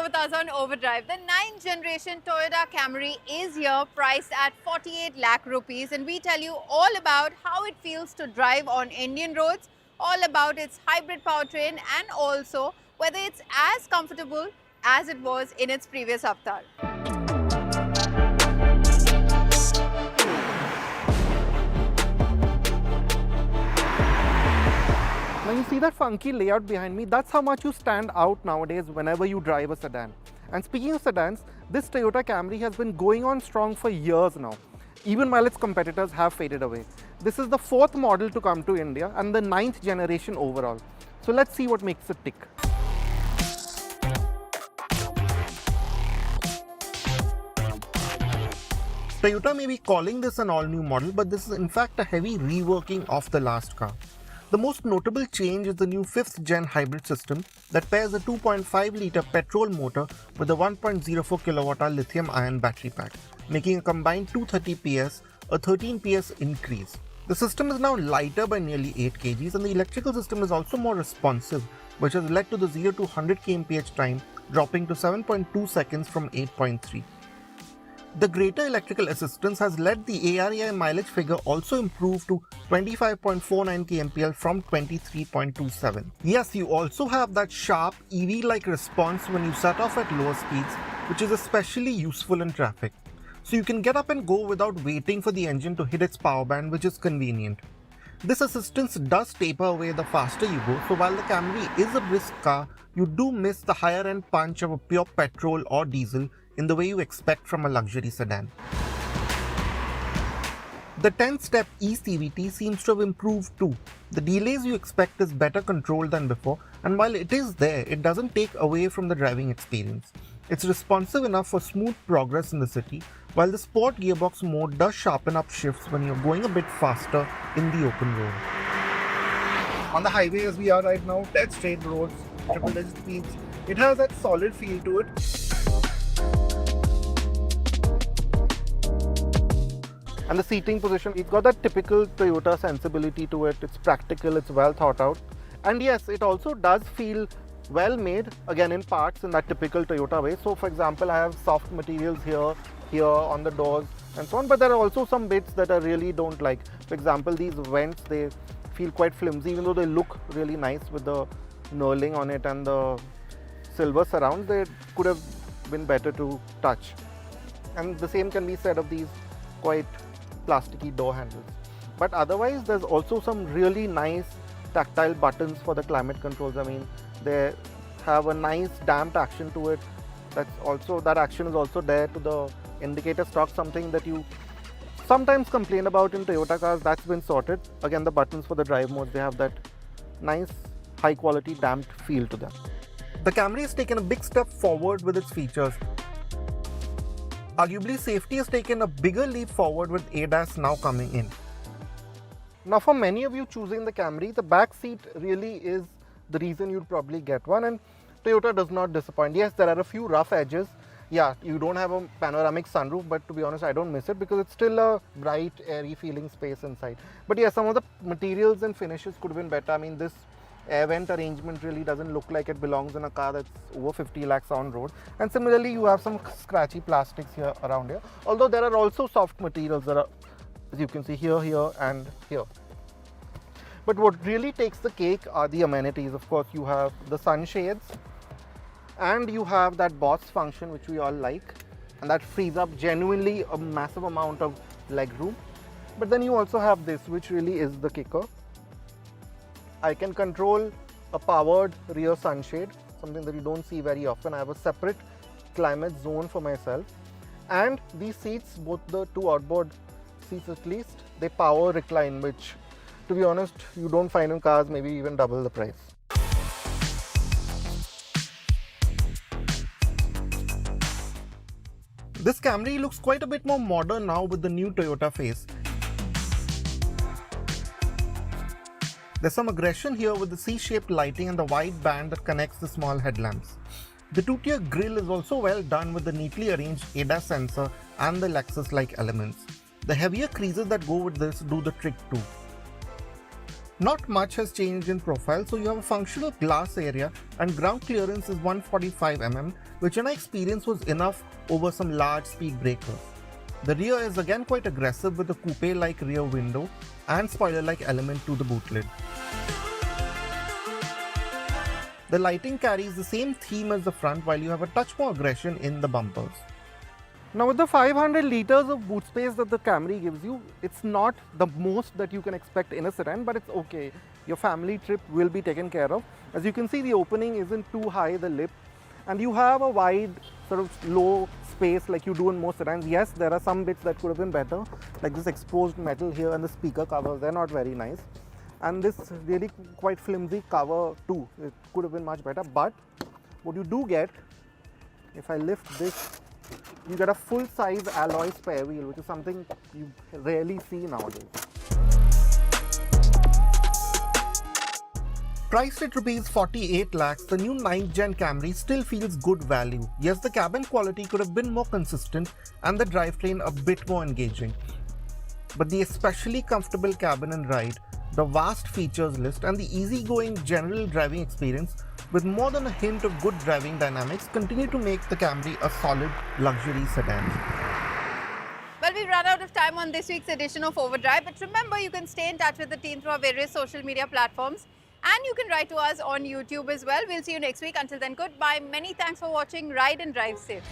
with us on Overdrive. The 9th generation Toyota Camry is here, priced at 48 lakh rupees, and we tell you all about how it feels to drive on Indian roads, all about its hybrid powertrain, and also whether it's as comfortable as it was in its previous avatar. Now you see that funky layout behind me, that's how much you stand out nowadays whenever you drive a sedan. And speaking of sedans, this Toyota Camry has been going on strong for years now, even while its competitors have faded away. This is the 4th model to come to India and the 9th generation overall. So let's see what makes it tick. Toyota may be calling this an all-new model, but this is in fact a heavy reworking of the last car. The most notable change is the new 5th gen hybrid system that pairs a 2.5-litre petrol motor with a 1.04 kWh lithium-ion battery pack, making a combined 230 PS, a 13 PS increase. The system is now lighter by nearly 8 kgs, and the electrical system is also more responsive, which has led to the 0 to 100 kmph time dropping to 7.2 seconds from 8.3. The greater electrical assistance has led the ARAI mileage figure also improve to 25.49 kmpl from 23.27. Yes, you also have that sharp EV-like response when you set off at lower speeds, which is especially useful in traffic. So you can get up and go without waiting for the engine to hit its power band, which is convenient. This assistance does taper away the faster you go, so while the Camry is a brisk car, you do miss the higher end punch of a pure petrol or diesel in the way you expect from a luxury sedan. The 10-step eCVT seems to have improved too. The delays you expect is better controlled than before, and while it is there, it doesn't take away from the driving experience. It's responsive enough for smooth progress in the city, while the sport gearbox mode does sharpen up shifts when you're going a bit faster in the open road. On the highway as we are right now, dead straight roads, triple-digit speeds, it has that solid feel to it. And the seating position, it's got that typical Toyota sensibility to it. It's practical, it's well thought out. And yes, it also does feel well made, again in parts in that typical Toyota way. So for example, I have soft materials here on the doors and so on, but there are also some bits that I really don't like. For example, these vents, they feel quite flimsy, even though they look really nice with the knurling on it and the silver surrounds. They could have been better to touch. And the same can be said of these quite plasticky door handles. But otherwise, there's also some really nice tactile buttons for the climate controls. I mean, they have a nice damped action to it. That action is also there to the indicator stock, something that you sometimes complain about in Toyota cars. That's been sorted. Again, the buttons for the drive modes, they have that nice high quality damped feel to them. The Camry has taken a big step forward with its features. Arguably, safety has taken a bigger leap forward with ADAS now coming in. Now, for many of you choosing the Camry, the back seat really is the reason you'd probably get one, and Toyota does not disappoint. Yes, there are a few rough edges. Yeah, you don't have a panoramic sunroof, but to be honest, I don't miss it because it's still a bright, airy feeling space inside. But yeah, some of the materials and finishes could have been better. I mean, this air vent arrangement really doesn't look like it belongs in a car that's over 50 lakhs on road. And similarly, you have some scratchy plastics here around here. Although there are also soft materials that are, as you can see, here and here. But what really takes the cake are the amenities. Of course, you have the sunshades and you have that Boss function, which we all like, and that frees up genuinely a massive amount of legroom. But then you also have this, which really is the kicker. I can control a powered rear sunshade, something that you don't see very often. I have a separate climate zone for myself. And these seats, both the two outboard seats at least, they power recline, which, to be honest, you don't find in cars, maybe even double the price. This Camry looks quite a bit more modern now with the new Toyota face. There's some aggression here with the C-shaped lighting and the wide band that connects the small headlamps. The two-tier grille is also well done with the neatly arranged ADAS sensor and the Lexus-like elements. The heavier creases that go with this do the trick too. Not much has changed in profile, so you have a functional glass area and ground clearance is 145 mm, which in my experience was enough over some large speed breakers. The rear is again quite aggressive with a coupe-like rear window and spoiler-like element to the boot lid. The lighting carries the same theme as the front, while you have a touch more aggression in the bumpers. Now with the 500 liters of boot space that the Camry gives you, it's not the most that you can expect in a sedan, but it's okay. Your family trip will be taken care of. As you can see, the opening isn't too high, the lip, and you have a wide sort of low space like you do in most sedans. Yes, there are some bits that could have been better, like this exposed metal here and the speaker covers, they're not very nice. And this really quite flimsy cover too, it could have been much better, but what you do get, if I lift this, you get a full-size alloy spare wheel, which is something you rarely see nowadays. Priced at Rs 48 lakhs, the new 9th Gen Camry still feels good value. Yes, the cabin quality could have been more consistent and the drivetrain a bit more engaging. But the especially comfortable cabin and ride, the vast features list and the easygoing general driving experience with more than a hint of good driving dynamics continue to make the Camry a solid luxury sedan. Well, we've run out of time on this week's edition of Overdrive, but remember you can stay in touch with the team through our various social media platforms and you can write to us on YouTube as well. We'll see you next week. Until then, goodbye. Many thanks for watching. Ride and drive safe.